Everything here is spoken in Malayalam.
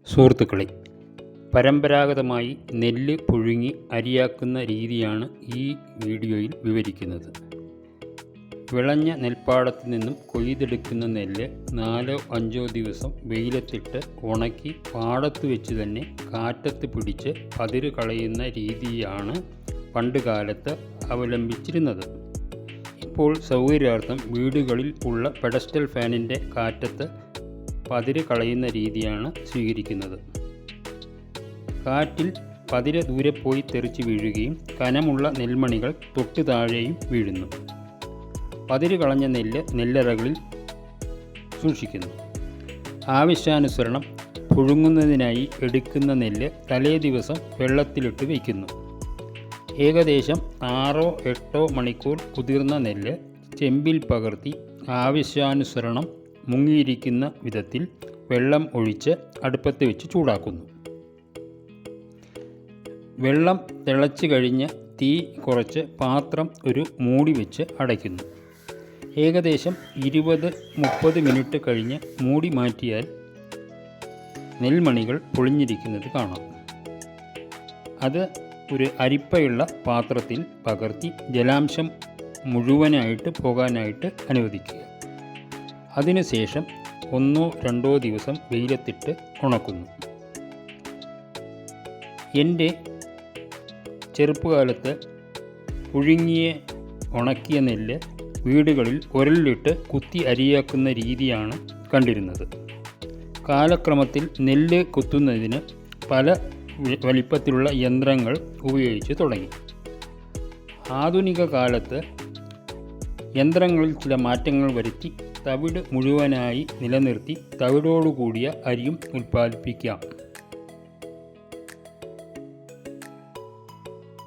സുഹൃത്തുക്കളെ, പരമ്പരാഗതമായി നെല്ല് പുഴുങ്ങി അരിയാക്കുന്ന രീതിയാണ് ഈ വീഡിയോയിൽ വിവരിക്കുന്നത്. വിളഞ്ഞ നെൽപ്പാടത്തു നിന്നും കൊയ്തെടുക്കുന്ന നെല്ല് 4-5 ദിവസം വെയിലത്തിട്ട് ഉണക്കി പാടത്ത് വെച്ച് തന്നെ കാറ്റത്ത് പിടിച്ച് പതിര് കളയുന്ന രീതിയാണ് പണ്ടുകാലത്ത് അവലംബിച്ചിരുന്നത്. ഇപ്പോൾ സൗകര്യാർത്ഥം വീടുകളിൽ ഉള്ള പെഡസ്റ്റൽ ഫാനിൻ്റെ കാറ്റത്ത് പതിര് കളയുന്ന രീതിയാണ് സ്വീകരിക്കുന്നത്. കാറ്റിൽ പതിര് ദൂരെ പോയി തെറിച്ച് വീഴുകയും കനമുള്ള നെൽമണികൾ തൊട്ട് താഴെയും വീഴുന്നു. പതിര് കളഞ്ഞ നെല്ല് നെല്ലറകളിൽ സൂക്ഷിക്കുന്നു. ആവശ്യാനുസരണം പുഴുങ്ങുന്നതിനായി എടുക്കുന്ന നെല്ല് തലേ ദിവസം വെള്ളത്തിലിട്ട് വയ്ക്കുന്നു. ഏകദേശം 6-8 മണിക്കൂർ കുതിർന്ന നെല്ല് ചെമ്പിൽ പകർത്തി ആവശ്യാനുസരണം മുങ്ങിയിരിക്കുന്ന വിധത്തിൽ വെള്ളം ഒഴിച്ച് അടുപ്പത്ത് വെച്ച് ചൂടാക്കുന്നു. വെള്ളം തിളച്ച് കഴിഞ്ഞ് തീ കുറച്ച് പാത്രം ഒരു മൂടി വെച്ച് അടയ്ക്കുന്നു. ഏകദേശം 20-30 മിനിറ്റ് കഴിഞ്ഞ് മൂടി മാറ്റിയാൽ നെൽമണികൾ പൊളിഞ്ഞിരിക്കുന്നത് കാണാം. അത് ഒരു അരിപ്പയുള്ള പാത്രത്തിൽ പകർത്തി ജലാംശം മുഴുവനായിട്ട് പോകാനായിട്ട് അനുവദിക്കുക. അതിനുശേഷം 1-2 ദിവസം വെയിലത്തിട്ട് ഉണക്കുന്നു. എൻ്റെ ചെറുപ്പകാലത്ത് പുഴുങ്ങിയ ഉണക്കിയ നെല്ല് വീടുകളിൽ ഉരലിലിട്ട് കുത്തി അരിയാക്കുന്ന രീതിയാണ് കണ്ടിരുന്നത്. കാലക്രമത്തിൽ നെല്ല് കുത്തുന്നതിന് പല വലിപ്പത്തിലുള്ള യന്ത്രങ്ങൾ ഉപയോഗിച്ച് തുടങ്ങി. ആധുനിക കാലത്ത് യന്ത്രങ്ങളിൽ ചില മാറ്റങ്ങൾ വരുത്തി തവിട് മുഴുവനായി നിലനിർത്തി തവിടോടുകൂടിയ അരിയും ഉൽപ്പാദിപ്പിക്കാം.